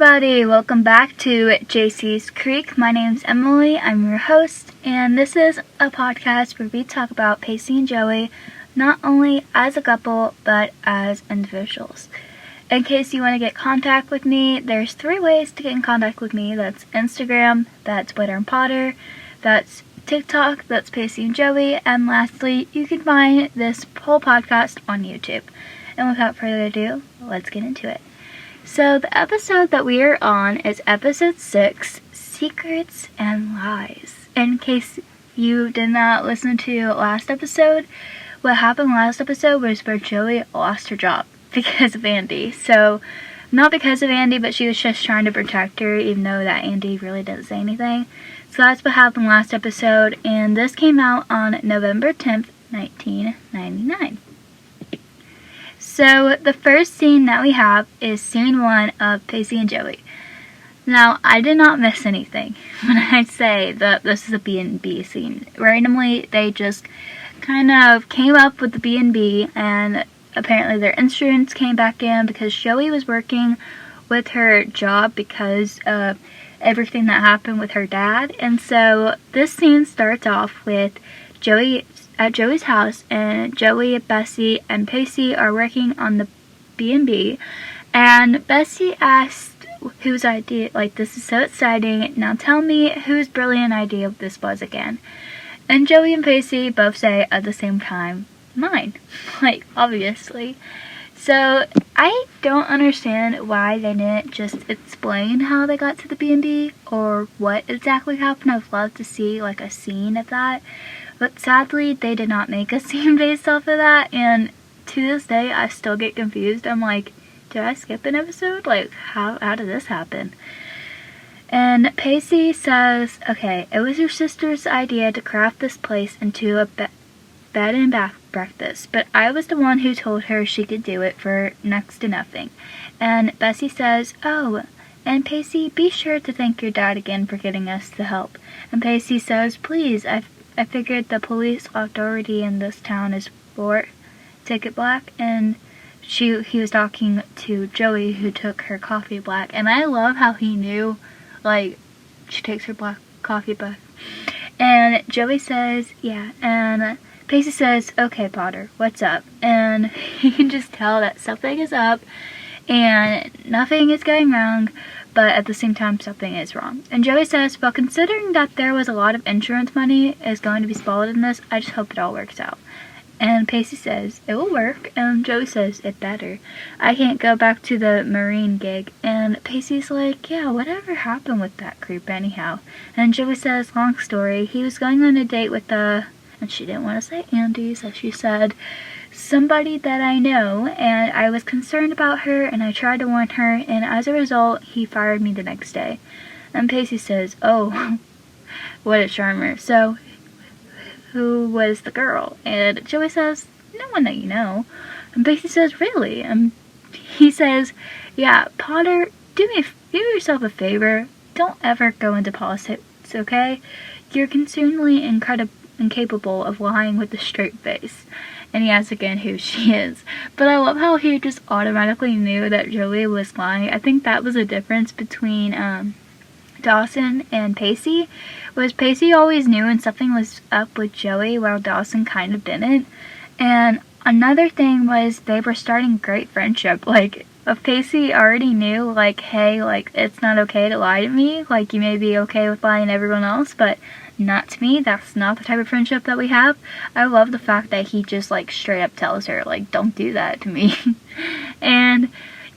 everybody, welcome back to Jacey's Creek. My name's Emily, I'm your host, and this is a podcast where we talk about Pacey and Joey, not only as a couple, but as individuals. In case you want to get in contact with me, there's 3 ways to get in contact with me. That's Instagram, that's Witter and Potter, that's TikTok, that's Pacey and Joey, and lastly, you can find this whole podcast on YouTube. And without further ado, let's get into it. So the episode that we are on is episode 6, Secrets and Lies. In case you did not listen to last episode, what happened last episode was where Joey lost her job because of Andy. So, not because of Andy, but she was just trying to protect her, even though that Andy really didn't say anything. So that's what happened last episode, and this came out on November 10th, 1999. So, the first scene that we have is scene 1 of Pacey and Joey. Now, I did not miss anything when I say that this is a B&B scene. Randomly, they just kind of came up with the B&B, and apparently their insurance came back in because Joey was working with her job because of everything that happened with her dad. And so, this scene starts off with Joey at Joey's house, and Joey, Bessie, and Pacey are working on the B&B, and Bessie asked whose idea, this is so exciting, now tell me whose brilliant idea this was again. And Joey and Pacey both say at the same time, mine, obviously. So, I don't understand why they didn't just explain how they got to the B&B, or what exactly happened. I'd love to see, a scene of that. But sadly, they did not make a scene based off of that, and to this day, I still get confused. I'm like, did I skip an episode? How did this happen? And Pacey says, okay, it was your sister's idea to craft this place into a bed and bath breakfast, but I was the one who told her she could do it for next to nothing. And Bessie says, oh, and Pacey, be sure to thank your dad again for getting us the help. And Pacey says, please, I figured the police authority in this town is for Take It Black, and he was talking to Joey, who took her coffee black, and I love how he knew, she takes her black coffee black. And Joey says, yeah, and Pacey says, okay, Potter, what's up? And you can just tell that something is up, and nothing is going wrong, but at the same time, something is wrong. And Joey says, well, considering that there was a lot of insurance money is going to be spoiled in this, I just hope it all works out. And Pacey says, it will work. And Joey says, it better. I can't go back to the Marine gig. And Pacey's like, yeah, whatever happened with that creep anyhow? And Joey says, long story, he was going on a date with and she didn't want to say Andy, so she said, somebody that I know, and I was concerned about her, and I tried to warn her, and as a result, he fired me the next day. And Pacey says, oh, what a charmer. So, who was the girl? And Joey says, no one that you know. And Pacey says, really? And he says, yeah, Potter, do yourself a favor. Don't ever go into politics, okay? You're consumingly incapable of lying with a straight face. And he asks again who she is. But I love how he just automatically knew that Joey was lying. I think that was a difference between Dawson and Pacey. Was Pacey always knew when something was up with Joey, while Dawson kind of didn't. And another thing was they were starting great friendship. If Pacey already knew, hey, it's not okay to lie to me. You may be okay with lying to everyone else, but not to me. That's not the type of friendship that we have. I love the fact that he just, straight up tells her, don't do that to me. And,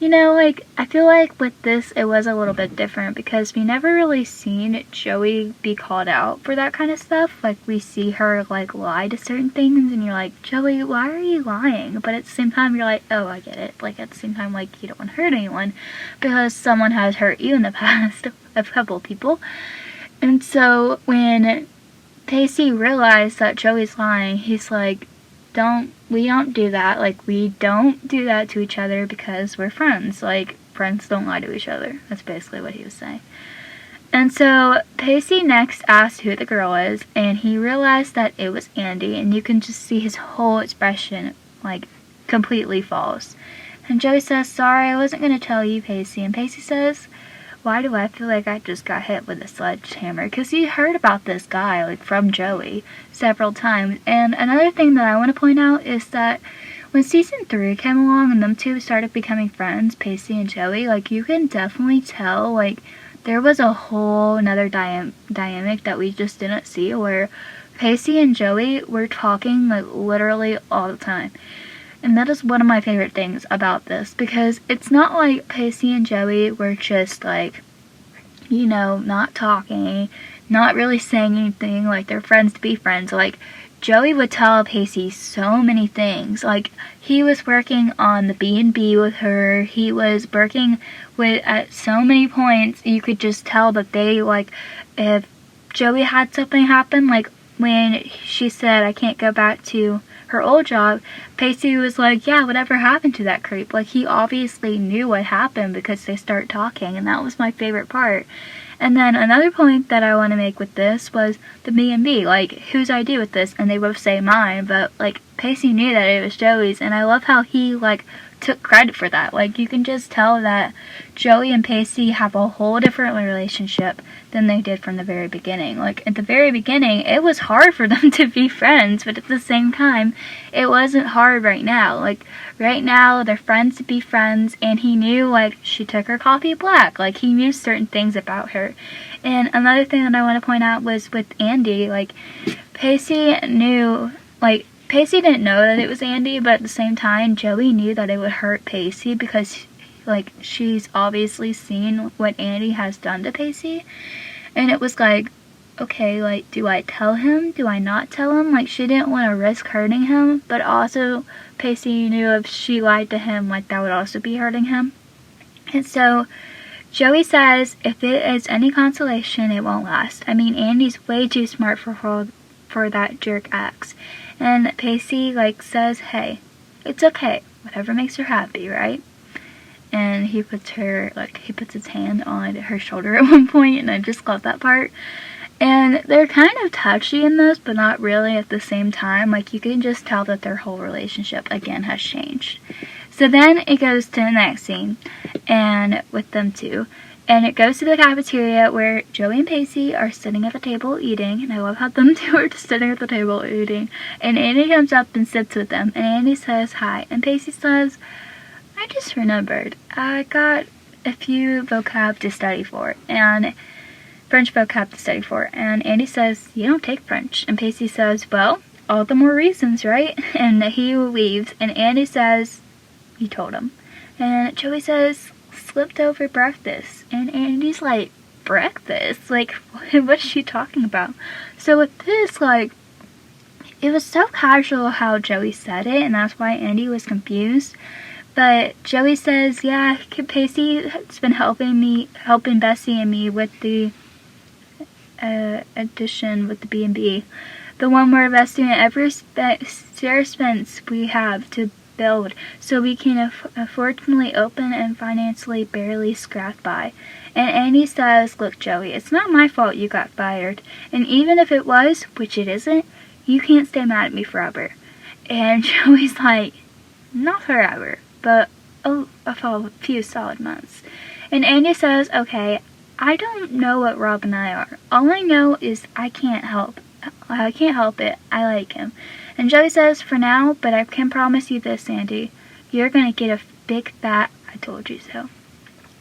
I feel like with this, it was a little bit different because we never really seen Joey be called out for that kind of stuff. We see her, lie to certain things, and you're like, Joey, why are you lying? But at the same time, you're like, oh, I get it. At the same time, you don't want to hurt anyone because someone has hurt you in the past, a couple of people. And so, when Pacey realized that Joey's lying, he's like, we don't do that. We don't do that to each other because we're friends. Friends don't lie to each other. That's basically what he was saying. And so, Pacey next asked who the girl is, and he realized that it was Andy, and you can just see his whole expression, completely false. And Joey says, sorry, I wasn't going to tell you, Pacey. And Pacey says, why do I feel like I just got hit with a sledgehammer? Because he heard about this guy, like, from Joey several times. And another thing that I want to point out is that when season 3 came along and them two started becoming friends, Pacey and Joey, like, you can definitely tell, like, there was a whole another dynamic that we just didn't see, where Pacey and Joey were talking, like, literally all the time. And that is one of my favorite things about this, because it's not like Pacey and Joey were just, like, you know, not talking, not really saying anything, like, they're friends to be friends. Like, Joey would tell Pacey so many things. Like, he was working on the B&B with her. He was working with, at so many points, you could just tell that they, like, if Joey had something happen, like, when she said, I can't go back to her old job, Pacey was like, yeah, whatever happened to that creep? Like, he obviously knew what happened because they start talking, and that was my favorite part. And then another point that I want to make with this was the B&B. Like, whose idea with this? And they both say mine, but, like, Pacey knew that it was Joey's, and I love how he, like, took credit for that. Like, you can just tell that Joey and Pacey have a whole different relationship than they did from the very beginning. Like, at the very beginning, it was hard for them to be friends, but at the same time, it wasn't hard right now. Like, right now, they're friends to be friends, and he knew, like, she took her coffee black. Like, he knew certain things about her. And another thing that I want to point out was with Andy, like, Pacey knew, like, Pacey didn't know that it was Andy, but at the same time, Joey knew that it would hurt Pacey because, like, she's obviously seen what Andy has done to Pacey. And it was like, okay, like, do I tell him? Do I not tell him? Like, she didn't want to risk hurting him, but also Pacey knew if she lied to him, like, that would also be hurting him. And so Joey says, if it is any consolation, it won't last. I mean, Andy's way too smart for that jerk ex. And Pacey, like, says, hey, it's okay. Whatever makes her happy, right? And he puts his hand on her shoulder at one point, and I just love that part. And they're kind of touchy in this, but not really at the same time. Like, you can just tell that their whole relationship, again, has changed. So then it goes to the next scene, and with them two. And it goes to the cafeteria where Joey and Pacey are sitting at the table eating. And I love how them two are just sitting at the table eating. And Andy comes up and sits with them. And Andy says hi. And Pacey says, I just remembered. I got a few vocab to study for. And French vocab to study for. And Andy says, you don't take French. And Pacey says, well, all the more reasons, right? And he leaves. And Andy says, you told him. And Joey says, slipped over breakfast. And Andy's like, breakfast? Like, what is she talking about? So with this, like, it was so casual how Joey said it, and that's why Andy was confused. But Joey says, yeah, Pacey has been helping Bessie and me with the addition with the B&B. The one where investing in every spare expense we have to build, so we can fortunately open and financially barely scrape by. And Andy says, look, Joey, it's not my fault you got fired. And even if it was, which it isn't, you can't stay mad at me forever. And Joey's like, not forever, but a few solid months. And Andy says, okay, I don't know what Rob and I are. All I know is I can't help it. I like him. And Joey says, for now, but I can promise you this, Andy. You're going to get a big fat I told you so.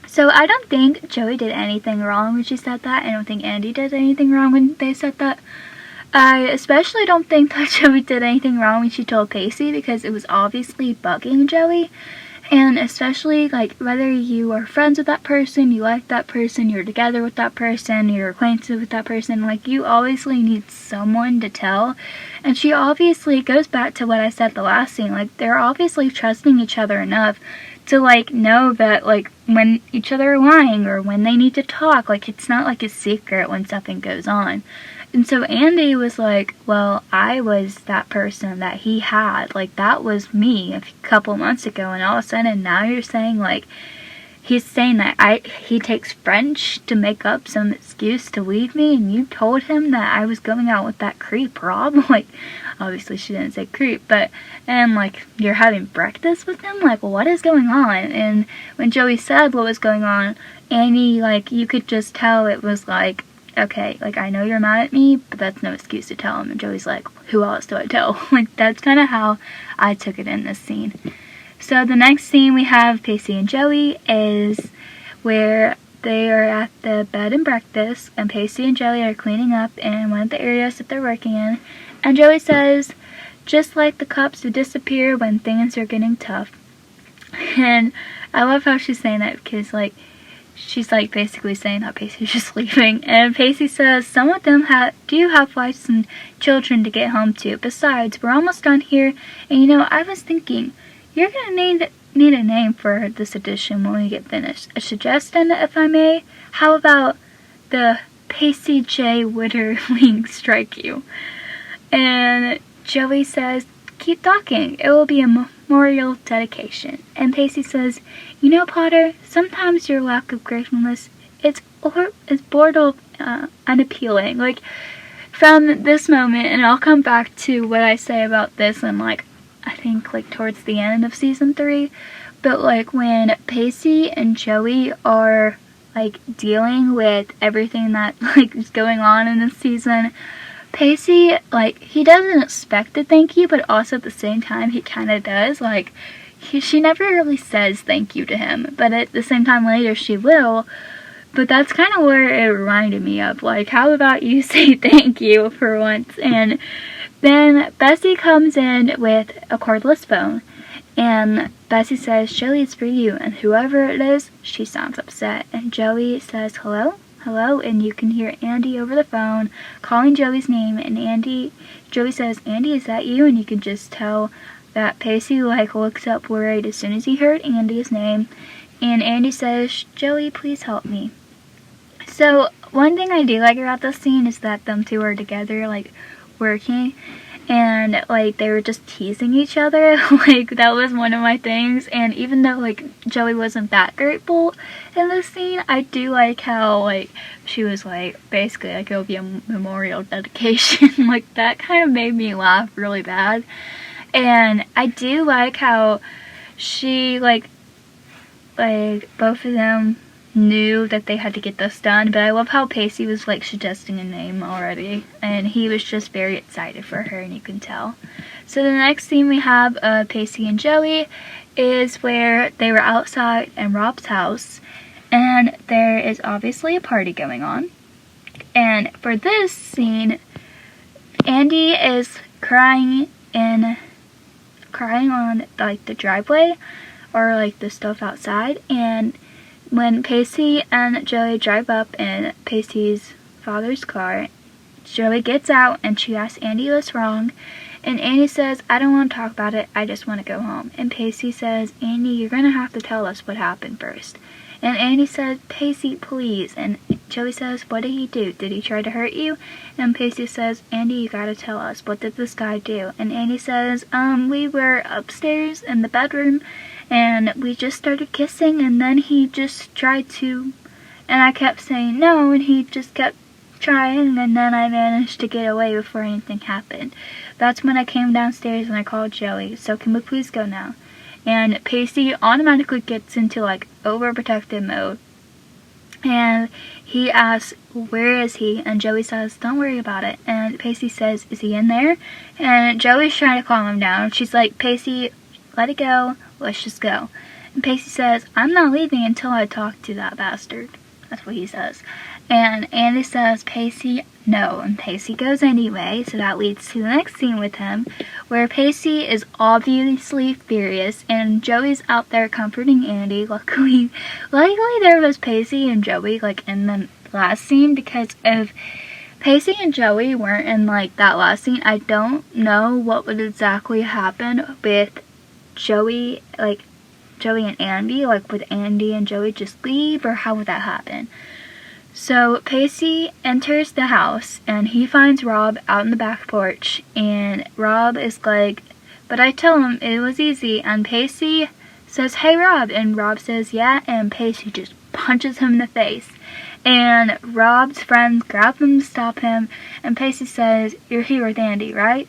So I don't think Joey did anything wrong when she said that. I don't think Andy did anything wrong when they said that. I especially don't think that Joey did anything wrong when she told Pacey, because it was obviously bugging Joey. And especially, like, whether you are friends with that person, you like that person, you're together with that person, you're acquainted with that person, like, you obviously need someone to tell. And she obviously goes back to what I said the last scene, like, they're obviously trusting each other enough to, like, know that, like, when each other are lying or when they need to talk, like, it's not like a secret when something goes on. And so Andy was like, well, I was that person that he had. Like, that was me a couple months ago. And all of a sudden, now you're saying, like, he's saying that he takes French to make up some excuse to leave me. And you told him that I was going out with that creep, Rob. Like, obviously she didn't say creep. But, and, like, you're having breakfast with him? Like, what is going on? And when Joey said what was going on, Andy, like, you could just tell it was like, okay, like, I know you're mad at me, but that's no excuse to tell him. And Joey's like, who else do I tell? Like, that's kind of how I took it in this scene. So the next scene we have Pacey and Joey is where they are at the bed and breakfast, and Pacey and Joey are cleaning up in one of the areas that they're working in. And Joey says, just like the cops who disappear when things are getting tough. And I love how she's saying that, because, like, she's, like, basically saying how Pacey's just leaving. And Pacey says, some of them do have wives and children to get home to. Besides, we're almost done here. And, you know, I was thinking, you're going to need a name for this edition when we get finished. A suggestion, if I may? How about the Pacey J. Witter wing strike you? And Joey says, keep talking. It will be a memorial dedication. And Pacey says, you know, Potter, sometimes your lack of gratefulness is borderline unappealing. Like, from this moment, and I'll come back to what I say about this in, like, I think, like, towards the end of season 3, but, like, when Pacey and Joey are, like, dealing with everything that, like, is going on in this season, Pacey, like, he doesn't expect a thank you, but also at the same time, he kind of does. Like, she never really says thank you to him, but at the same time later she will. But that's kind of where it reminded me of, like, how about you say thank you for once? And then Bessie comes in with a cordless phone, and Bessie says, Joey, it's for you, and whoever it is, she sounds upset. And Joey says, hello? Hello? And you can hear Andy over the phone calling Joey's name, and Joey says, Andy, is that you? And you can just tell that Pacey, like, looks up worried as soon as he heard Andy's name, and Andy says, Joey, please help me. So, one thing I do like about this scene is that them two are together, like, working, and, like, they were just teasing each other. Like, that was one of my things. And even though, like, Joey wasn't that grateful in this scene, I do like how, like, she was like, basically, like, it'll be a memorial dedication. Like, that kind of made me laugh really bad. And I do like how she, like both of them knew that they had to get this done, but I love how Pacey was, like, suggesting a name already, and he was just very excited for her, and you can tell. So the next scene we have of Pacey and Joey is where they were outside in Rob's house, and there is obviously a party going on. And for this scene, Andy is crying on, like, the driveway, or, like, the stuff outside, and when Pacey and Joey drive up in Pacey's father's car, Joey gets out and she asks Andy what's wrong, and Andy says, I don't want to talk about it, I just want to go home. And Pacey says, Andy, you're going to have to tell us what happened first. And Andy says, Pacey, please. And Joey says, what did he do? Did he try to hurt you? And Pacey says, Andy, you gotta tell us, what did this guy do? And Andy says, we were upstairs in the bedroom, and we just started kissing, and then he just tried to, and I kept saying no, and he just kept trying, and then I managed to get away before anything happened. That's when I came downstairs and I called Joey, so can we please go now? And Pacey automatically gets into, like, overprotective mode, and he asks, where is he? And Joey says, don't worry about it. And Pacey says, is he in there? And Joey's trying to calm him down. She's like, Pacey, let it go, let's just go. And Pacey says, I'm not leaving until I talk to that bastard. That's what he says. And Andy says, Pacey, no. And Pacey goes anyway, so that leads to the next scene with him, where Pacey is obviously furious, and Joey's out there comforting Andy. Luckily there was Pacey and Joey, like, in the last scene, because if Pacey and Joey weren't in, like, that last scene, I don't know what would exactly happen with Joey and Andy. Like, would Andy and Joey just leave, or how would that happen? So Pacey enters the house, and he finds Rob out in the back porch, and Rob is like, but I tell him it was easy, and Pacey says, hey Rob, and Rob says, yeah, and Pacey just punches him in the face. And Rob's friends grab him to stop him, and Pacey says, you're here with Andy, right?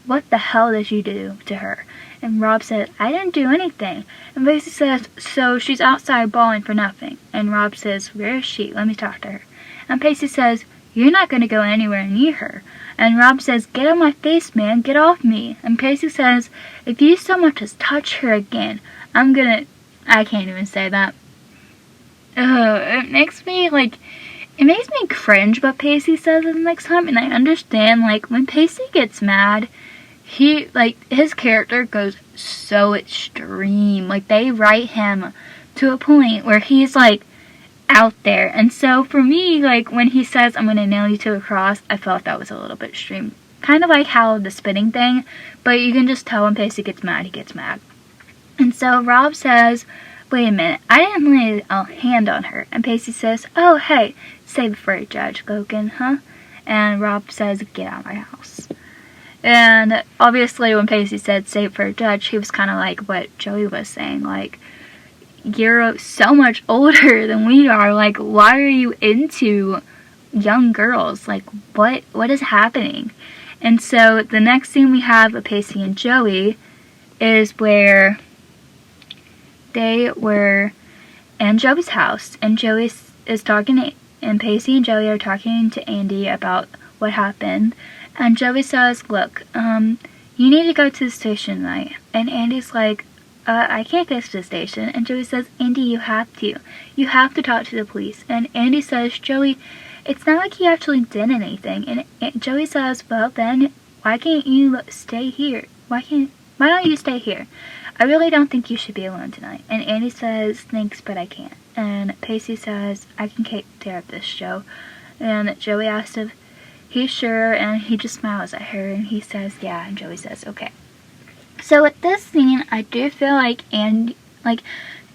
what the hell did you do to her? And Rob said, I didn't do anything. And Pacey says, so she's outside bawling for nothing. And Rob says, where is she? Let me talk to her. And Pacey says, you're not going to go anywhere near her. And Rob says, get on my face, man, get off me. And Pacey says, if you so much as touch her again, I can't even say that. It makes me cringe what Pacey says the next time, and I understand, like, when Pacey gets mad, his character goes so extreme. Like, they write him to a point where he's, like, out there. And so, for me, like, when he says, I'm gonna nail you to a cross, I felt that was a little bit extreme. Kind of like how the spitting thing, but you can just tell when Pacey gets mad, he gets mad. And so, Rob says, wait a minute, I didn't lay a hand on her. And Pacey says, oh, hey, save it for a judge, Logan, huh? And Rob says, get out of my house. And obviously when Pacey said save it for a judge, he was kind of like what Joey was saying, like, you're so much older than we are, like, why are you into young girls? Like, what is happening? And so the next scene we have of Pacey and Joey is where they were in Joey's house, and Joey is talking to, and Pacey and Joey are talking to Andy about what happened. And Joey says, look, you need to go to the station tonight. And Andy's like, I can't go to the station. And Joey says, Andy, you have to. You have to talk to the police. And Andy says, Joey, it's not like he actually did anything. And Joey says, well then, why can't you stay here? Why don't you stay here? I really don't think you should be alone tonight. And Andy says, thanks, but I can't. And Pacey says, I can take care of this, Joe. And Joey asks if he's sure, and he just smiles at her, and he says, yeah, and Joey says, okay. So with this scene, I do feel like Andy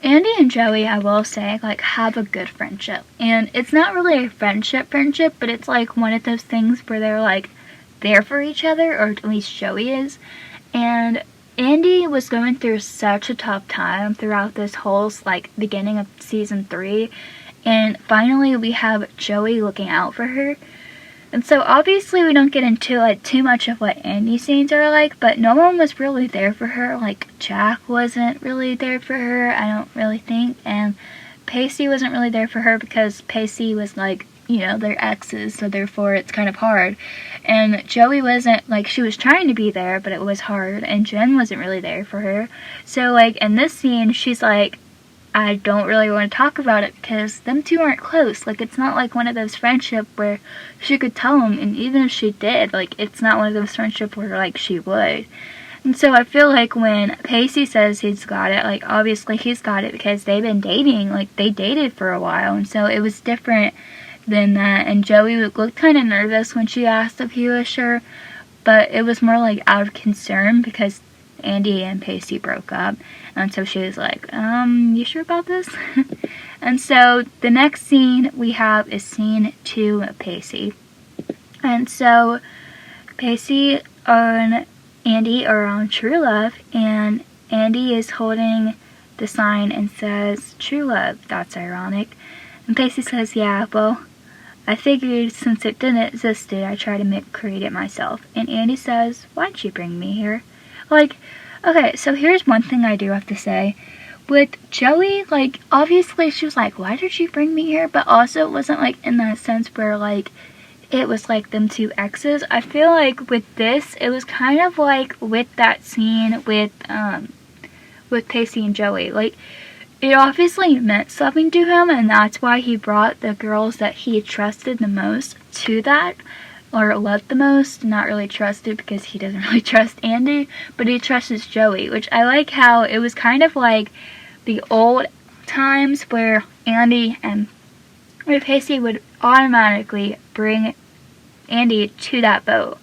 and Joey, I will say, like, have a good friendship. And it's not really a friendship, but it's like one of those things where they're like there for each other, or at least Joey is. And Andy was going through such a tough time throughout this whole, like, beginning of season 3. And finally we have Joey looking out for her. And so obviously we don't get into, like, too much of what Andy's scenes are like, but no one was really there for her. Like, Jack wasn't really there for her, I don't really think, and Pacey wasn't really there for her because Pacey was, like, you know, they're exes, so therefore it's kind of hard. And Joey wasn't, like, she was trying to be there, but it was hard, and Jen wasn't really there for her. So, like, in this scene, she's like, I don't really want to talk about it because them two aren't close. Like, it's not like one of those friendship where she could tell him, and even if she did, like, it's not one of those friendship where, like, she would. And so I feel like when Pacey says he's got it, like, obviously he's got it because they've been dating, like, they dated for a while, and so it was different than that. And Joey looked kind of nervous when she asked if he was sure, but it was more like out of concern because Andy and Pacey broke up, and so she was like, you sure about this? And so the next scene we have is scene 2 of Pacey. And so Pacey and Andy are on True Love, and Andy is holding the sign and says, True Love, that's ironic. And Pacey says, yeah, well, I figured since it didn't exist, I tried to create it myself. And Andy says, why'd you bring me here? Like, okay, so here's one thing I do have to say. With Joey, like, obviously she was like, why did you bring me here? But also it wasn't, like, in that sense where, like, it was, like, them two exes. I feel like with this, it was kind of like with that scene with Pacey and Joey. Like, it obviously meant something to him, and that's why he brought the girls that he trusted the most to that. Or loved the most, not really trusted because he doesn't really trust Andy, but he trusts Joey, which I like how it was kind of like the old times where Andy and Pacey would automatically bring Andy to that boat.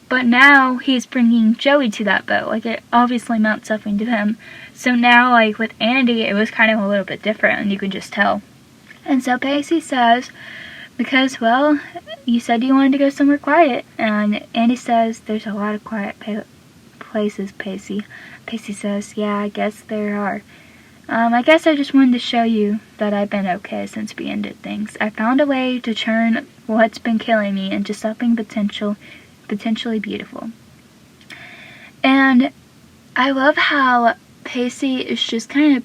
But now he's bringing Joey to that boat. Like, it obviously meant something to him. So now, like, with Andy, it was kind of a little bit different, and you could just tell. And so Pacey says, because, well, you said you wanted to go somewhere quiet. And Andy says, there's a lot of quiet places, Pacey. Pacey says, yeah, I guess there are. I guess I just wanted to show you that I've been okay since we ended things. I found a way to turn what's been killing me into something potentially beautiful. And I love how Pacey is just kind of,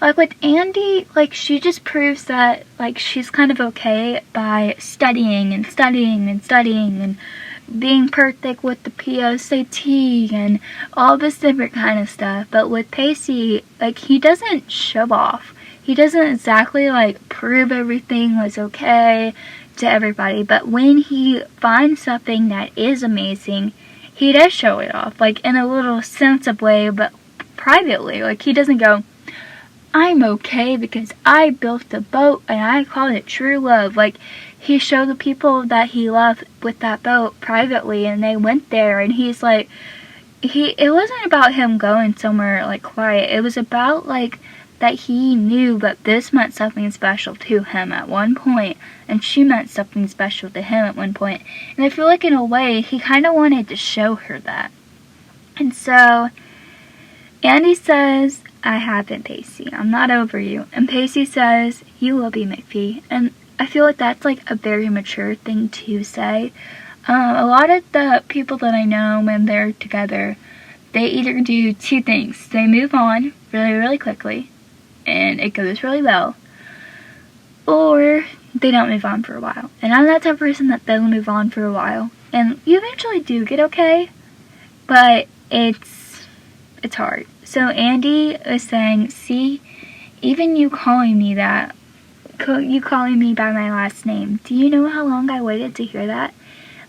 like with Andy, like she just proves that like she's kind of okay by studying and studying and studying and being perfect with the PSAT and all this different kind of stuff. But with Pacey, like he doesn't show off. He doesn't exactly like prove everything was okay to everybody. But when he finds something that is amazing, he does show it off, like in a little sense of way, but privately. Like he doesn't go, I'm okay because I built a boat and I called it true love. Like he showed the people that he loved with that boat privately, and they went there, and he's like, it wasn't about him going somewhere like quiet. It was about like that he knew that this meant something special to him at one point, and she meant something special to him at one point. And I feel like in a way he kind of wanted to show her that. And so Andy says, I haven't, Pacey. I'm not over you. And Pacey says, you will be, McPhee. And I feel like that's like a very mature thing to say. A lot of the people that I know when they're together, they either do two things. They move on really, really quickly, and it goes really well, or they don't move on for a while. And I'm that type of person that doesn't move on for a while. And you eventually do get okay, but it's hard. So Andy is saying, see, even you calling me that, you calling me by my last name, do you know how long I waited to hear that?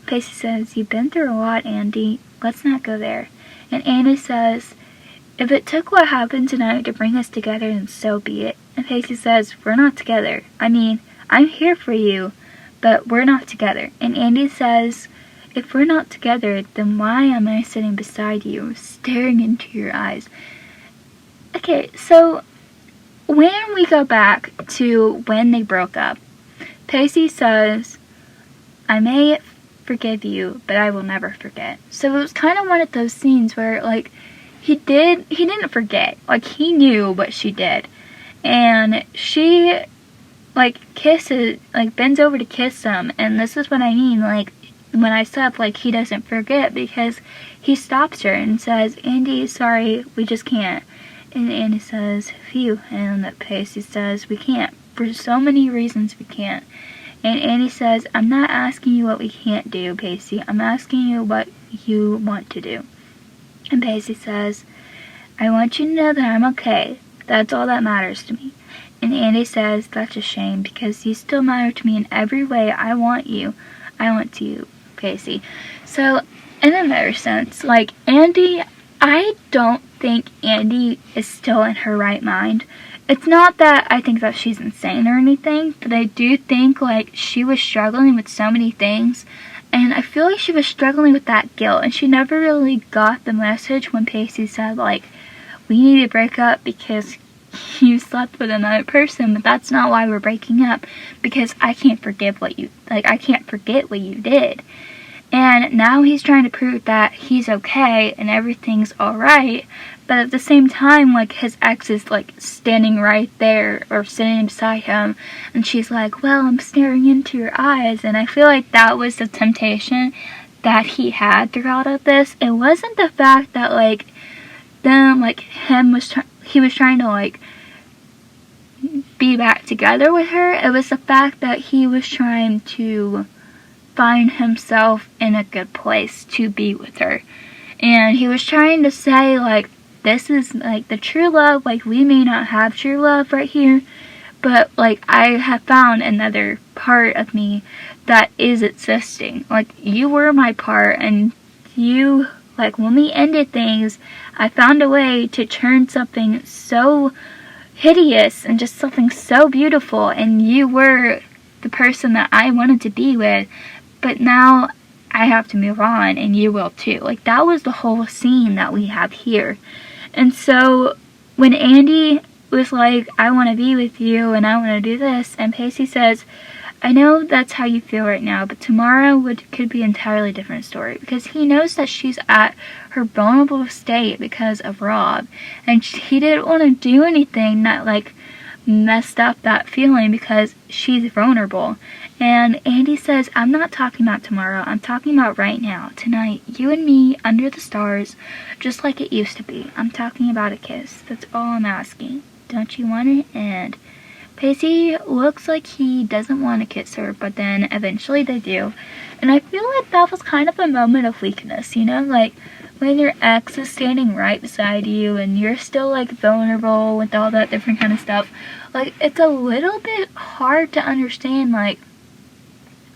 Pacey says, you've been through a lot, Andy. Let's not go there. And Andy says, if it took what happened tonight to bring us together, then so be it. And Pacey says, we're not together. I mean, I'm here for you, but we're not together. And Andy says, if we're not together, then why am I sitting beside you, staring into your eyes? Okay, so when we go back to when they broke up, Pacey says, I may forgive you, but I will never forget. So it was kind of one of those scenes where, like, he didn't forget. Like, he knew what she did. And she, like, kisses, like, bends over to kiss him. And this is what I mean, like, when I said, like, he doesn't forget, because he stops her and says, Andy, sorry, we just can't. And Andy says, phew. And Pacey says, we can't. For so many reasons we can't. And Andy says, I'm not asking you what we can't do, Pacey. I'm asking you what you want to do. And Pacey says, I want you to know that I'm okay. That's all that matters to me. And Andy says, that's a shame, because you still matter to me in every way. I want you. I want you, Pacey. So, in another sense, like, Andy, I don't think Andy is still in her right mind. It's not that I think that she's insane or anything, but I do think, like, she was struggling with so many things. And I feel like she was struggling with that guilt, and she never really got the message when Pacey said, like, we need to break up because you slept with another person, but that's not why we're breaking up, because I can't forget what you did. And now he's trying to prove that he's okay and everything's alright, but at the same time, like, his ex is, like, standing right there or sitting beside him, and she's like, well, I'm staring into your eyes. And I feel like that was the temptation that he had throughout of this. It wasn't the fact that, like, he was trying to, like, be back together with her. It was the fact that he was trying to find himself in a good place to be with her. And he was trying to say, like, this is, like, the true love. Like, we may not have true love right here, but, like, I have found another part of me that is existing. Like, you were my part, and you, like, when we ended things, I found a way to turn something so hideous and just something so beautiful, and you were the person that I wanted to be with, but now I have to move on, and you will too. Like, that was the whole scene that we have here. And so when Andy was like, I want to be with you and I want to do this, and Pacey says, I know that's how you feel right now, but tomorrow could be an entirely different story, because he knows that she's at her vulnerable state because of Rob, and he didn't want to do anything that, like, messed up that feeling because she's vulnerable. And Andy says, I'm not talking about tomorrow, I'm talking about right now, tonight, you and me, under the stars, just like it used to be. I'm talking about a kiss, that's all I'm asking. Don't you want it? And Pacey looks like he doesn't want to kiss her, but then eventually they do. And I feel like that was kind of a moment of weakness, you know? Like, when your ex is standing right beside you and you're still, like, vulnerable with all that different kind of stuff, like, it's a little bit hard to understand, like,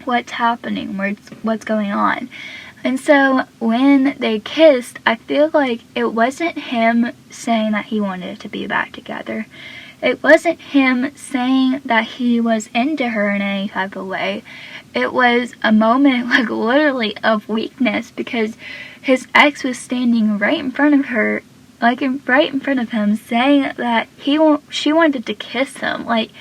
what's happening, what's going on. And so when they kissed, I feel like it wasn't him saying that he wanted to be back together. It wasn't him saying that he was into her in any type of way. It was a moment, like, literally of weakness, because his ex was standing right in front of her, like, right in front of him, saying that she wanted to kiss him. Like,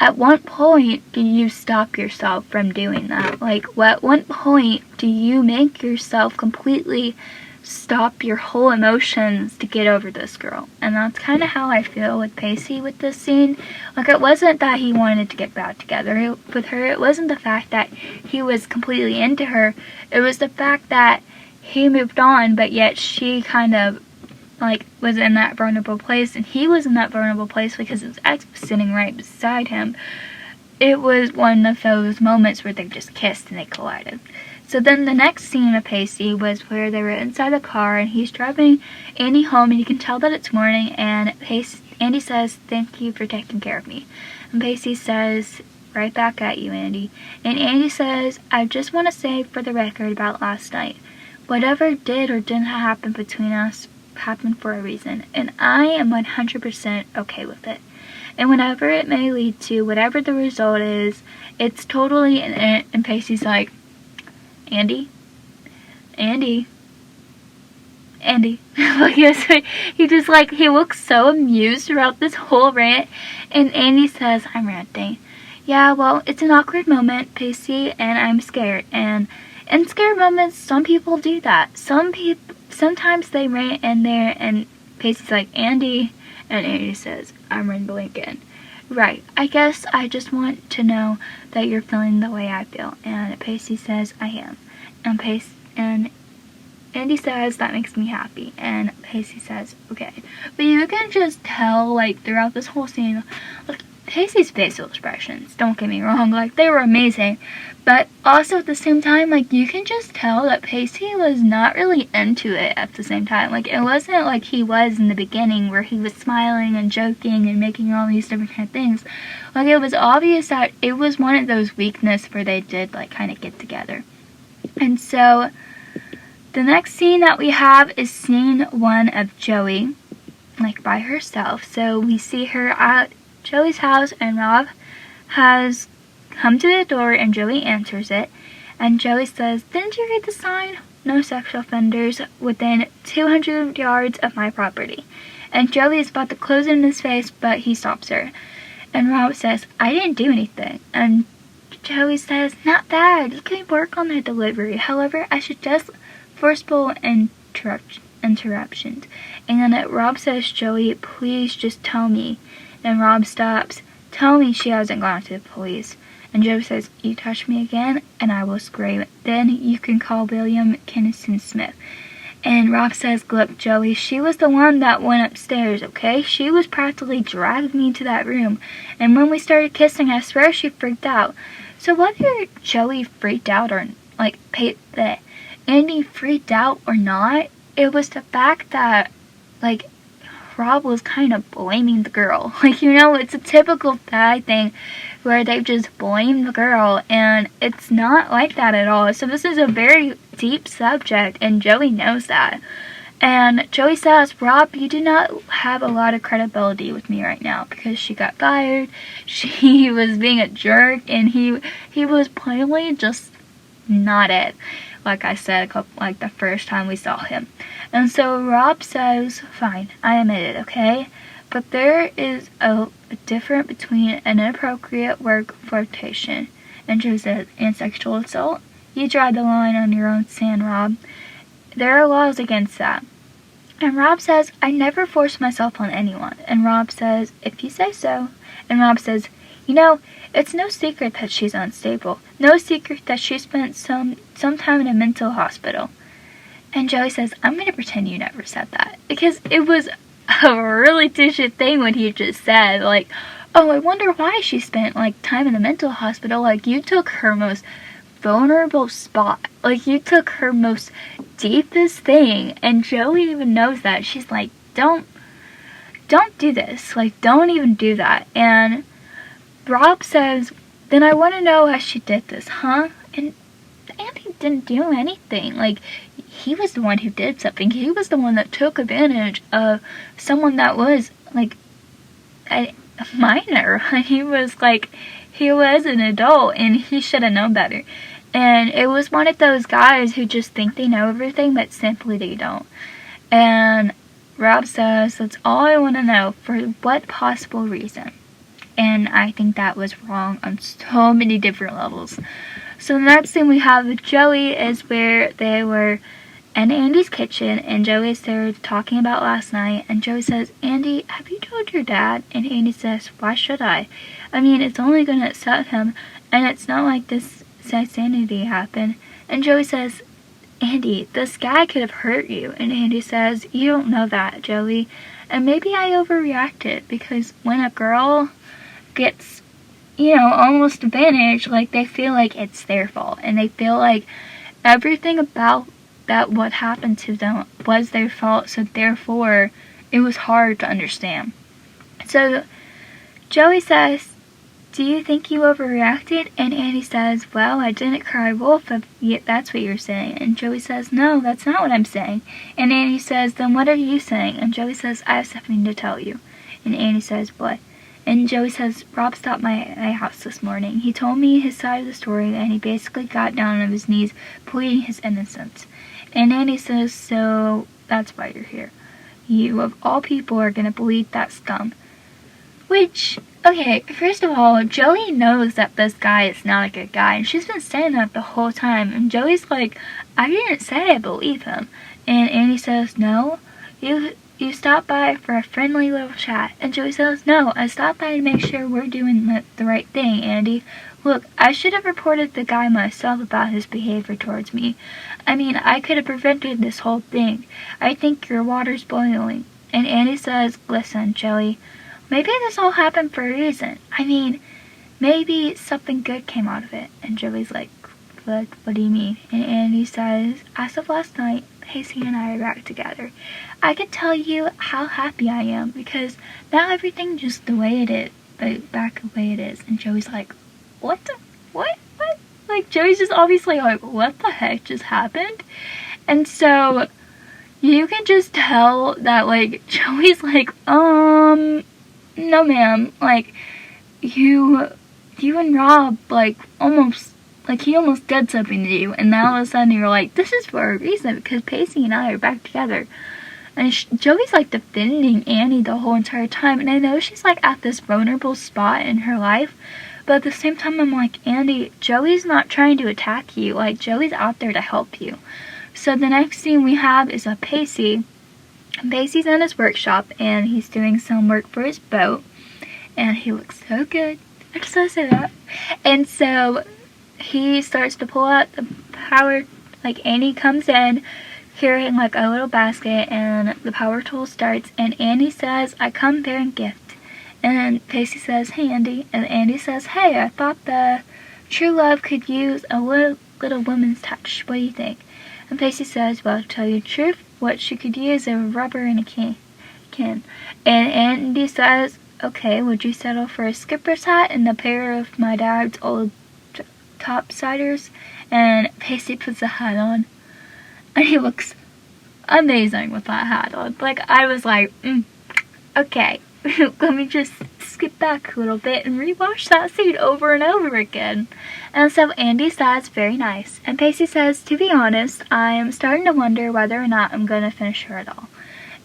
at what point do you stop yourself from doing that? Like, at what point do you make yourself completely stop your whole emotions to get over this girl? And that's kind of how I feel with Pacey with this scene. Like, it wasn't that he wanted to get back together with her. It wasn't the fact that he was completely into her. It was the fact that he moved on, but yet she kind of, like, was in that vulnerable place, and he was in that vulnerable place because his ex was sitting right beside him. It was one of those moments where they just kissed and they collided. So then the next scene of Pacey was where they were inside the car, and he's driving Andy home, and you can tell that it's morning, and Andy says, "Thank you for taking care of me." And Pacey says, "Right back at you, Andy." And Andy says, "I just want to say for the record about last night, whatever did or didn't happen between us happened for a reason, and I am 100% okay with it. And whatever it may lead to, whatever the result is, it's totally in it." And Pacey's like, Andy? Like, he just, like, he looks so amused throughout this whole rant, and Andy says, "I'm ranting." "Yeah, well, it's an awkward moment, Pacey, and I'm scared, and in scared moments, some people do that. Sometimes they rant in there," and Pacey's like, "Andy," and Andy says, "I'm rambling again." "Right, I guess I just want to know that you're feeling the way I feel." And Pacey says, "I am." And Andy says, "That makes me happy." And Pacey says, "Okay." But you can just tell, like, throughout this whole scene, like, Pacey's facial expressions, don't get me wrong, like, they were amazing. But also at the same time, like, you can just tell that Pacey was not really into it at the same time. Like, it wasn't like he was in the beginning where he was smiling and joking and making all these different kind of things. Like, it was obvious that it was one of those weaknesses where they did, like, kind of get together. And so the next scene that we have is scene 1 of Joey, like, by herself. So we see her at Joey's house, and Rob has come to the door, and Joey answers it, and Joey says, "Didn't you read the sign? No sexual offenders within 200 yards of my property." And Joey is about to close it in his face, but he stops her. And Rob says, "I didn't do anything." And Joey says, "Not bad, you can work on that delivery. However, I suggest forceful interruptions." And then Rob says, "Joey, please just tell me." And Rob stops, "Tell me she hasn't gone to the police." And Joey says, "You touch me again, and I will scream. Then you can call William Kennison Smith." And Rob says, "Look, Joey, she was the one that went upstairs, okay? She was practically dragging me to that room. And when we started kissing, I swear she freaked out." So whether Joey freaked out or, like, Andy freaked out or not, it was the fact that, like, Rob was kind of blaming the girl. Like, you know, it's a typical guy thing where they just blame the girl, and it's not like that at all. So this is a very deep subject, and Joey knows that. And Joey says, "Rob, you do not have a lot of credibility with me right now because she got fired, she was being a jerk, and he was plainly just not it." Like I said, like the first time we saw him. And so Rob says, "Fine, I admit it, okay? But there is a difference between an inappropriate work flirtation," and Joe says, "and sexual assault. You draw the line on your own sand, Rob. There are laws against that." And Rob says, I never force myself on anyone. And Rob says, if you say so. And Rob says, you know, it's no secret that she's unstable. No secret that she spent some time in a mental hospital. And Joey says, I'm going to pretend you never said that. Because it was a really dishit thing what he just said. Like, oh, I wonder why she spent, like, time in the mental hospital. Like, you took her most vulnerable spot. Like, you took her most deepest thing. And Joey even knows that. She's like, don't do this. Like, don't even do that. And Rob says, then I want to know how she did this, huh? And Andy didn't do anything. Like, he was the one who did something. He was the one that took advantage of someone that was, like, a minor. He was an adult, and he should have known better. And it was one of those guys who just think they know everything, but simply they don't. And Rob says, that's all I want to know, for what possible reason. And I think that was wrong on so many different levels. So the next thing we have with Joey is where they were in Andy's kitchen, and Joey's there talking about last night, and Joey says, Andy, have you told your dad? And Andy says, why should I? I mean, it's only going to upset him, and it's not like this insanity happened. And Joey says, Andy, this guy could have hurt you. And Andy says, you don't know that, Joey. And maybe I overreacted, because when a girl gets, almost advantage, like, they feel like it's their fault, and they feel like everything about that what happened to them was their fault, so therefore it was hard to understand. So Joey says, do you think you overreacted? And Andy says, well, I didn't cry wolf if that's what you're saying. And Joey says, no, that's not what I'm saying. And Andy says, then what are you saying? And Joey says, I have something to tell you. And Andy says, what? And Joey says, Rob stopped my house this morning. He told me his side of the story, and he basically got down on his knees, pleading his innocence. And Andy says, so that's why you're here. You, of all people, are going to believe that scum. Which, okay, first of all, Joey knows that this guy is not a good guy, and she's been saying that the whole time. And Joey's like, I didn't say I believe him. And Andy says, no, you stopped by for a friendly little chat. And Joey says, no, I stopped by to make sure we're doing the right thing, Andy. Look, I should have reported the guy myself about his behavior towards me. I mean, I could have prevented this whole thing. I think your water's boiling. And Andy says, listen, Joey, maybe this all happened for a reason. I mean, maybe something good came out of it. And Joey's like, what do you mean? And Andy says, as of last night, Pacey and I are back together. I could tell you how happy I am, because now everything's just the way it is, back the way it is. And Joey's like, what? Like, Joey's just obviously like, what the heck just happened? And so, you can just tell that, like, Joey's like, no ma'am, like, you and Rob, like, he almost did something to you, and now all of a sudden you're like, this is for a reason, because Pacey and I are back together. And Joey's, like, defending Annie the whole entire time, and I know she's, like, at this vulnerable spot in her life, but at the same time, I'm like, Andy, Joey's not trying to attack you. Like, Joey's out there to help you. So the next scene we have is a Pacey. Pacey's in his workshop, and he's doing some work for his boat. And he looks so good. I just want to say that. And so he starts to pull out the power. Like, Andy comes in carrying, like, a little basket, and the power tool starts. And Andy says, I come bearing gift. And Pacey says, hey, Andy. And Andy says, hey, I thought the true love could use a little woman's touch. What do you think? And Pacey says, well, to tell you the truth, what she could use is a rubber and a can. And Andy says, okay, would you settle for a skipper's hat and a pair of my dad's old topsiders? And Pacey puts the hat on. And he looks amazing with that hat on. Like, I was like, okay. Let me just skip back a little bit and rewatch that scene over and over again. And so Andy says, very nice. And Pacey says, to be honest, I'm starting to wonder whether or not I'm going to finish her at all.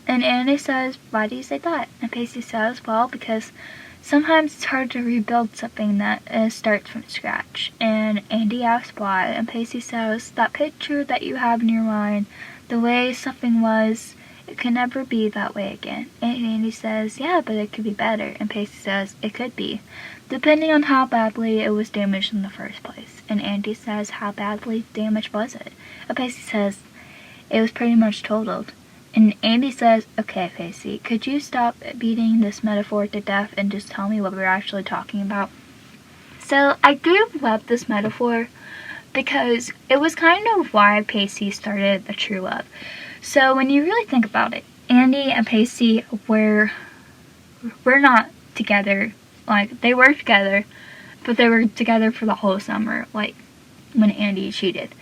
And Andy says, why do you say that? And Pacey says, well, because sometimes it's hard to rebuild something that starts from scratch. And Andy asks why. And Pacey says, that picture that you have in your mind, the way something was, It can never be that way again. And Andy says, yeah, but it could be better. And Pacey says, it could be, depending on how badly it was damaged in the first place. And Andy says, how badly damaged was it? And Pacey says, it was pretty much totaled. And Andy says, okay, Pacey, could you stop beating this metaphor to death and just tell me what we're actually talking about? So I do love this metaphor because it was kind of why Pacey started the true love. So when you really think about it, Andy and Pacey were not together. Like, they were together, but they were together for the whole summer, like, when Andy cheated.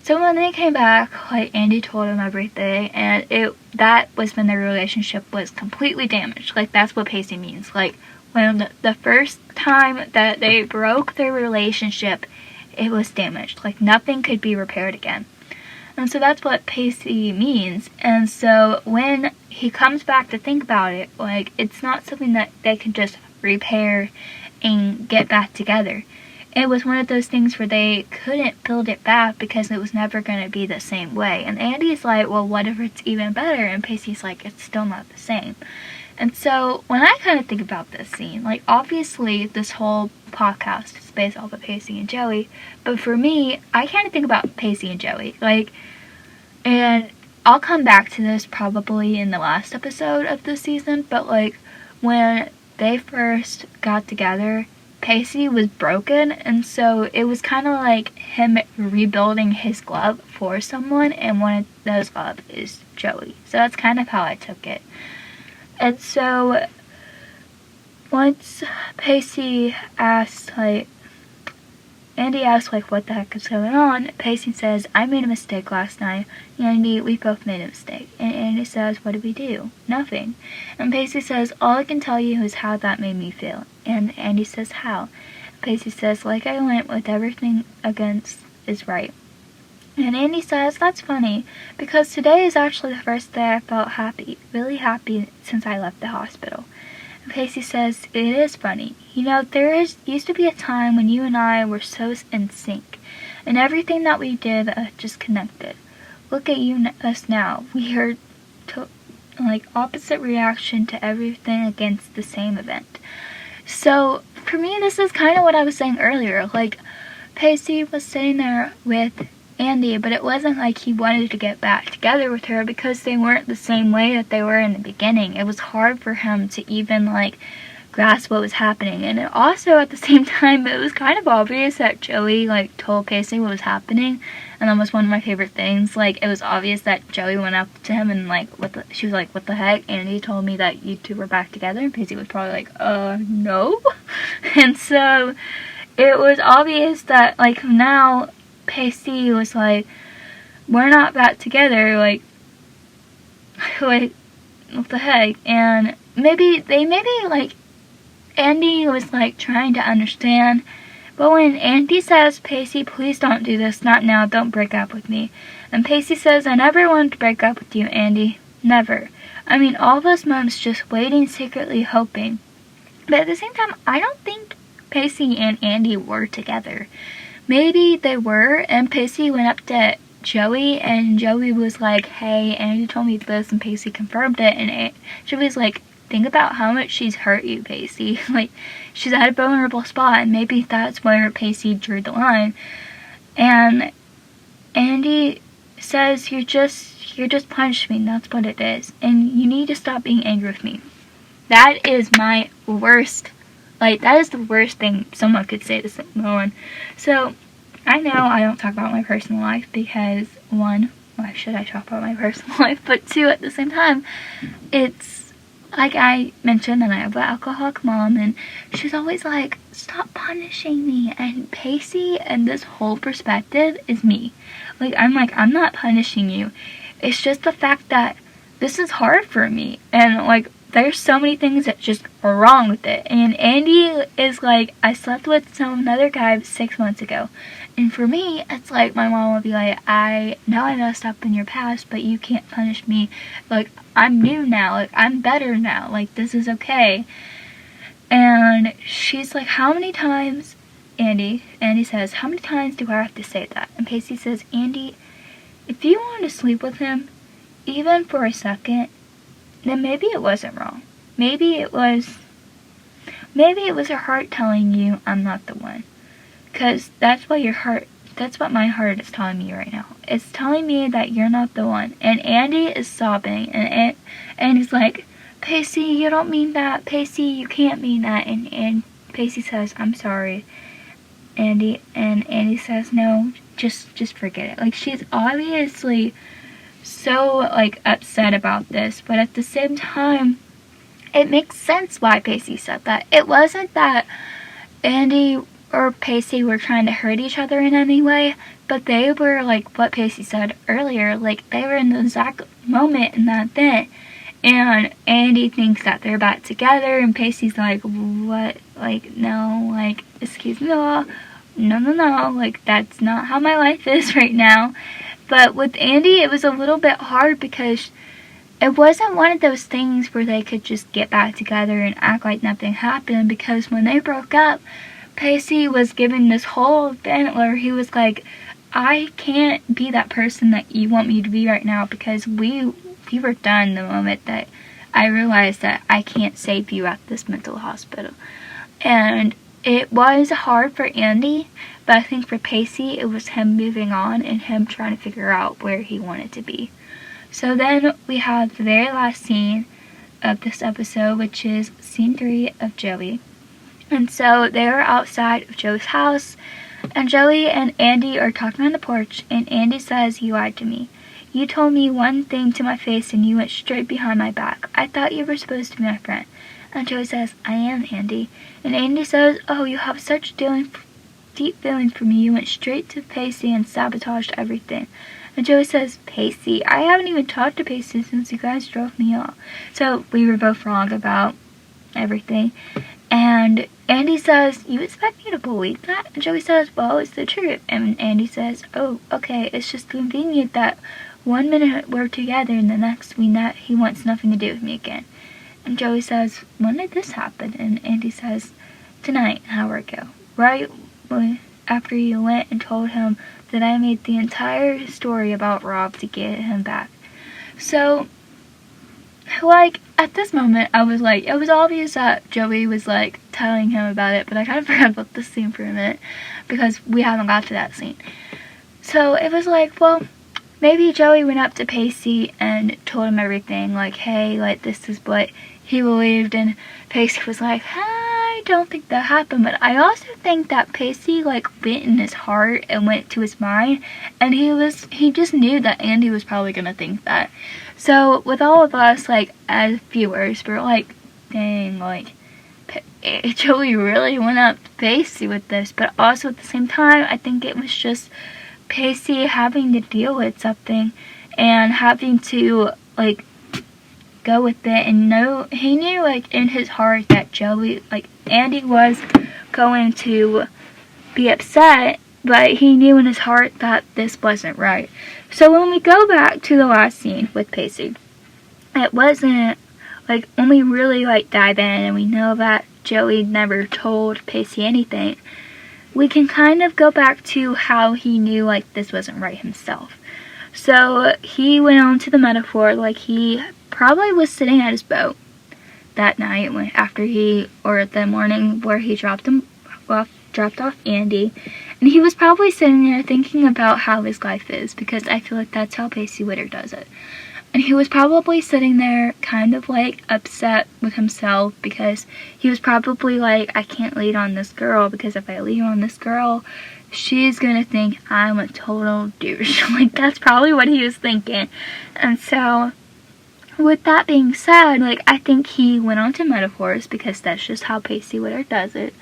So when they came back, like, Andy told him everything, and that was when their relationship was completely damaged. Like, that's what Pacey means. Like, when the first time that they broke their relationship, it was damaged. Like, nothing could be repaired again. And so that's what Pacey means. And so when he comes back to think about it, like, it's not something that they can just repair and get back together. It was one of those things where they couldn't build it back because it was never going to be the same way. And Andy's like, well, what if it's even better? And Pacey's like, it's still not the same. And so when I kind of think about this scene, like, obviously this whole podcast is based off of Pacey and Joey, but for me, I kind of think about Pacey and Joey, like, and I'll come back to this probably in the last episode of this season, but like, when they first got together, Pacey was broken, and so it was kind of like him rebuilding his glove for someone, and one of those gloves is Joey. So that's kind of how I took it. And so once Pacey asked, like, Andy asks, like, what the heck is going on, Pacey says, I made a mistake last night. Andy, we both made a mistake. And Andy says, what did we do? Nothing. And Pacey says, all I can tell you is how that made me feel. And Andy says, how? Pacey says, like I went with everything against is right. And Andy says, that's funny, because today is actually the first day I felt happy, really happy since I left the hospital. And Pacey says, it is funny. You know, used to be a time when you and I were so in sync, and everything that we did just connected. Look at us now. We are like opposite reaction to everything against the same event. So for me, this is kind of what I was saying earlier. Like, Pacey was sitting there with Andy, but it wasn't like he wanted to get back together with her because they weren't the same way that they were in the beginning. It was hard for him to even, like, grasp what was happening. And it also, at the same time, it was kind of obvious that Joey, like, told Pacey what was happening. And that was one of my favorite things. Like, it was obvious that Joey went up to him and, like, she was like, what the heck? Andy told me that you two were back together. And Pacey was probably like, no. And so it was obvious that, like, now Pacey was like, we're not back together, like, what the heck? And maybe, like, Andy was, like, trying to understand, but when Andy says, Pacey, please don't do this, not now, don't break up with me, and Pacey says, I never wanted to break up with you, Andy, never. I mean, all those months just waiting, secretly hoping. But at the same time, I don't think Pacey and Andy were together. Maybe they were, and Pacey went up to Joey, and Joey was like, hey, Andy told me this, and Pacey confirmed it, and Joey was like, think about how much she's hurt you, Pacey. Like, she's at a vulnerable spot, and maybe that's where Pacey drew the line. And Andy says, you're just punishing me, that's what it is, and you need to stop being angry with me. That is my worst. Like, that is the worst thing someone could say to someone. So, I know I don't talk about my personal life because, one, why should I talk about my personal life? But two, at the same time, it's, like I mentioned that I have an alcoholic mom, and she's always like, stop punishing me. And Pacey and this whole perspective is me. Like, I'm not punishing you. It's just the fact that this is hard for me. And, like, there's so many things that just are wrong with it. And Andy is like, I slept with another guy 6 months ago. And for me, it's like my mom would be like, I know I messed up in your past, but you can't punish me. Like, I'm new now. Like, I'm better now. Like, this is okay. And she's like, how many times, Andy says, how many times do I have to say that? And Pacey says, Andy, if you want to sleep with him, even for a second, then maybe it wasn't wrong. Maybe it was her heart telling you I'm not the one. Because that's what my heart is telling me right now. It's telling me that you're not the one. And Andy is sobbing, and Andy's like, Pacey, you don't mean that. Pacey, you can't mean that. And Pacey says, I'm sorry, Andy. And Andy says, no, just forget it. Like, she's obviously so, like, upset about this. But at the same time, it makes sense why Pacey said that. It wasn't that Andy or Pacey were trying to hurt each other in any way, but they were, like what Pacey said earlier, like, they were in the exact moment in that event. And Andy thinks that they're back together, and Pacey's like, what? Like, no, like, excuse me, no, like, that's not how my life is right now. But with Andy, it was a little bit hard because it wasn't one of those things where they could just get back together and act like nothing happened, because when they broke up, Pacey was given this whole event where he was like, I can't be that person that you want me to be right now, because we were done the moment that I realized that I can't save you at this mental hospital. And it was hard for Andy, but I think for Pacey, it was him moving on and him trying to figure out where he wanted to be. So then we have the very last scene of this episode, which is scene 3 of Joey. And so they are outside of Joey's house, and Joey and Andy are talking on the porch, and Andy says, you lied to me. You told me one thing to my face and you went straight behind my back. I thought you were supposed to be my friend. And Joey says, I am, Andy. And Andy says, oh, you have such deep feelings for me. You went straight to Pacey and sabotaged everything. And Joey says, Pacey? I haven't even talked to Pacey since you guys drove me off. So we were both wrong about everything. And Andy says, you expect me to believe that? And Joey says, well, it's the truth. And Andy says, oh, okay, it's just convenient that 1 minute we're together and the next he wants nothing to do with me again. And Joey says, when did this happen? And Andy says, tonight, an hour ago. Right after you went and told him that I made the entire story about Rob to get him back. So, like, at this moment, I was like, it was obvious that Joey was, like, telling him about it, but I kind of forgot about this scene for a minute, because we haven't got to that scene. So, it was like, well, maybe Joey went up to Pacey and told him everything, like, hey, like, this is what he believed, and Pacey was like, I don't think that happened, but I also think that Pacey, like, went in his heart and went to his mind, and he just knew that Andy was probably gonna think that. So, with all of us, like, as viewers, we're like, dang, like, Joey really went up to Pacey with this, but also at the same time, I think it was just Pacey having to deal with something and having to, like, go with it, and he knew, like, in his heart that Joey, like, Andy was going to be upset, but he knew in his heart that this wasn't right. So when we go back to the last scene with Pacey, it wasn't, like, when we really, like, dive in and we know that Joey never told Pacey anything, we can kind of go back to how he knew, like, this wasn't right himself. So he went on to the metaphor, like, he probably was sitting at his boat that night or the morning where he dropped off Andy, and he was probably sitting there thinking about how his life is, because I feel like that's how Pacey Witter does it. And he was probably sitting there kind of, like, upset with himself, because he was probably like, I can't lead on this girl, because if I lead on this girl, she's gonna think I'm a total douche. Like, that's probably what he was thinking. And so, with that being said, like, I think he went on to metaphors, because that's just how Pacey Witter does it.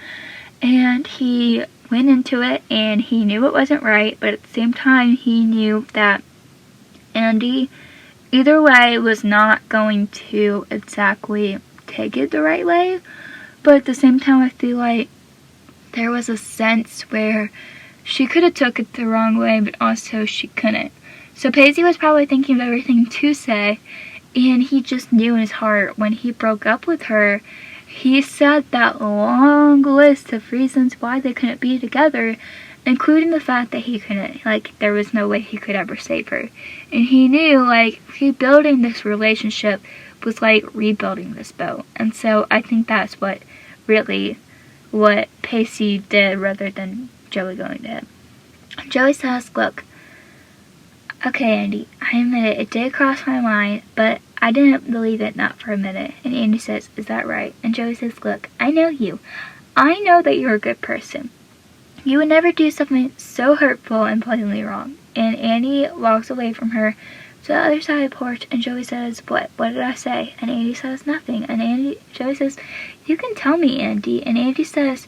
And he went into it, and he knew it wasn't right, but at the same time, he knew that Andy, either way, was not going to exactly take it the right way. But at the same time, I feel like there was a sense where she could have took it the wrong way, but also she couldn't. So Pacey was probably thinking of everything to say, and he just knew in his heart when he broke up with her, he said that long list of reasons why they couldn't be together, including the fact that he couldn't, like, there was no way he could ever save her. And he knew, like, rebuilding this relationship was like rebuilding this boat. And so I think that's what Pacey did rather than Joey going to him. Joey says, look, okay, Andy, I admit it did cross my mind, but I didn't believe it, not for a minute. And Andy says, is that right? And Joey says, look, I know you. I know that you're a good person. You would never do something so hurtful and blatantly wrong. And Andy walks away from her to the other side of the porch, and Joey says, what did I say? And Andy says, nothing. And Joey says, you can tell me, Andy. And Andy says,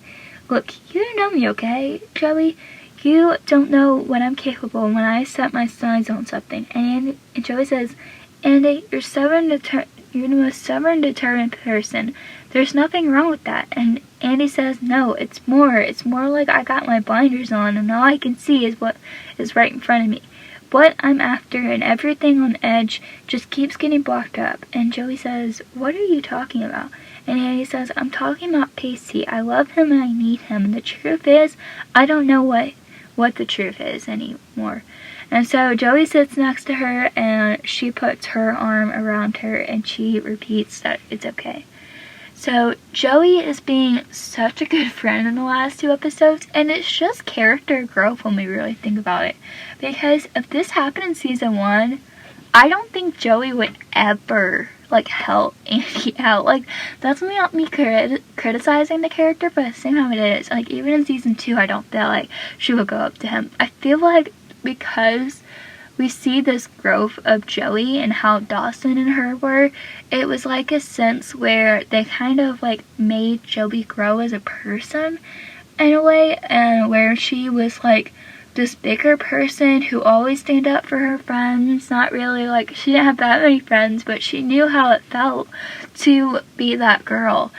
look, you don't know me, okay, Joey? You don't know what I'm capable when I set my sights on something. And Joey says, Andy, you're the most stubborn, determined person. There's nothing wrong with that. And Andy says, no, it's more like I got my blinders on and all I can see is what is right in front of me. What I'm after and everything on edge just keeps getting blocked up. And Joey says, what are you talking about? And Andy says, I'm talking about Pacey. I love him and I need him. And the truth is, I don't know what the truth is anymore. And so Joey sits next to her and she puts her arm around her and she repeats that it's okay. So Joey is being such a good friend in the last 2 episodes, and it's just character growth when we really think about it. Because if this happened in season 1, I don't think Joey would ever, like, help Andy out. Like, that's not me criticizing the character, but at the same time it is. Like, even in season 2, I don't feel like she would go up to him. I feel like because we see this growth of Joey and how Dawson and her were, it was like a sense where they kind of like made Joey grow as a person in a way, and where she was like this bigger person who always stand up for her friends. Not really, like, she didn't have that many friends, but she knew how it felt to be that girl.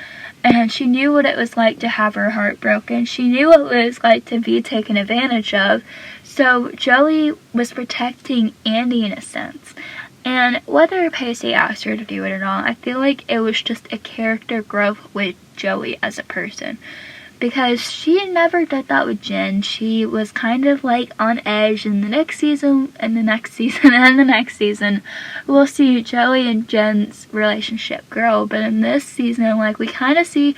And she knew what it was like to have her heart broken. She knew what it was like to be taken advantage of. So Joey was protecting Andy in a sense. And whether Pacey asked her to do it or not, I feel like it was just a character growth with Joey as a person. Because she never did that with Jen. She was kind of like on edge. In the next season, and the next season, and the next season, we'll see Joey and Jen's relationship grow. But in this season, like, we kind of see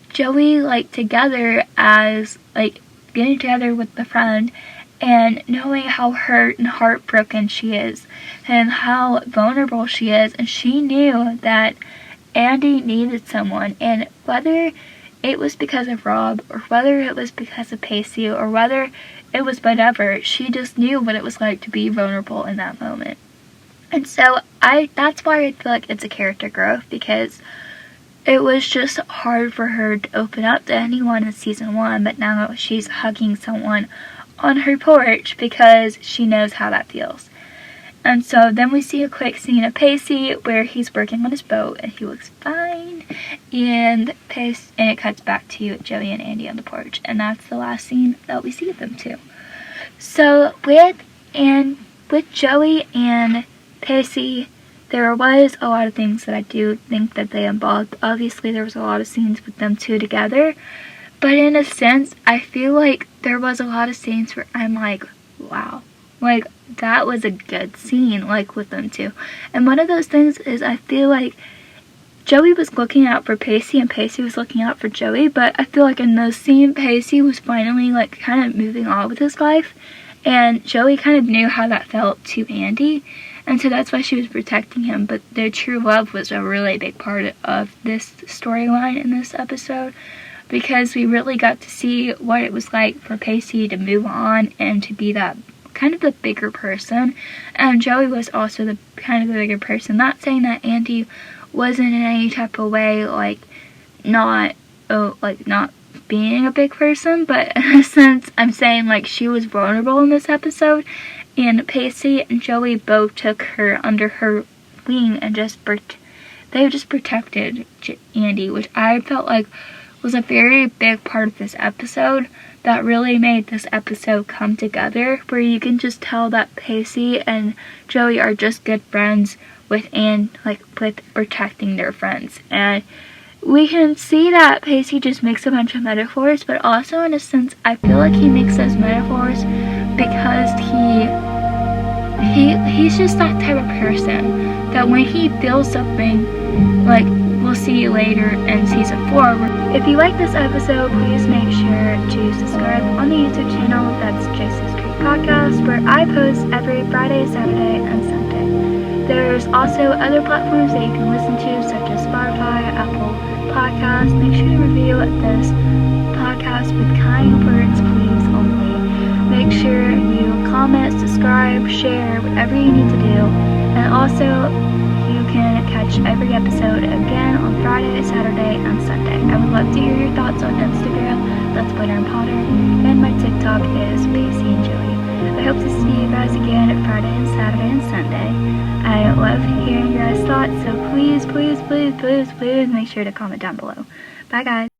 Joey, like, together as, like, getting together with the friend and knowing how hurt and heartbroken she is and how vulnerable she is. And she knew that Andy needed someone, and whether it was because of Rob, or whether it was because of Pacey, or whether it was whatever, she just knew what it was like to be vulnerable in that moment. And so that's why I feel like it's a character growth, because it was just hard for her to open up to anyone in season 1, but now she's hugging someone on her porch because she knows how that feels. And so then we see a quick scene of Pacey where he's working on his boat and he looks fine, and it cuts back to Joey and Andy on the porch, and that's the last scene that we see of them too. So with Joey and Pacey, there was a lot of things that I do think that they involved. Obviously there was a lot of scenes with them two together, but in a sense I feel like there was a lot of scenes where I'm like, wow, like, that was a good scene, like, with them two. And one of those things is I feel like Joey was looking out for Pacey and Pacey was looking out for Joey, but I feel like in those scenes Pacey was finally, like, kind of moving on with his life, and Joey kind of knew how that felt to Andy, and so that's why she was protecting him. But their true love was a really big part of this storyline in this episode, because we really got to see what it was like for Pacey to move on and to be that kind of the bigger person, and Joey was also the kind of the bigger person. Not saying that Andy wasn't in any type of way like not being a big person, but in a sense I'm saying like she was vulnerable in this episode, and Pacey and Joey both took her under her wing and they just protected Andy, which I felt like was a very big part of this episode that really made this episode come together, where you can just tell that Pacey and Joey are just good friends with protecting their friends. And we can see that Pacey just makes a bunch of metaphors, but also in a sense, I feel like he makes those metaphors because he's just that type of person that when he feels something, like, we'll see you later in season 4. If you like this episode, please make sure to subscribe on the YouTube channel. That's Jacey's Creek Podcast, where I post every Friday, Saturday, and Sunday. There's also other platforms that you can listen to, such as Spotify, Apple Podcasts. Make sure to review this podcast with kind words, please, only. Make sure you comment, subscribe, share, whatever you need to do. And also, you can catch every episode again on Friday, Saturday, and Sunday. I would love to hear your thoughts on Instagram. That's Witter and Potter. And my TikTok is Pacey and Joey. I hope to see you guys again at Friday and Saturday and Sunday. I love hearing your guys' thoughts, so please, please, please, please, please make sure to comment down below. Bye, guys.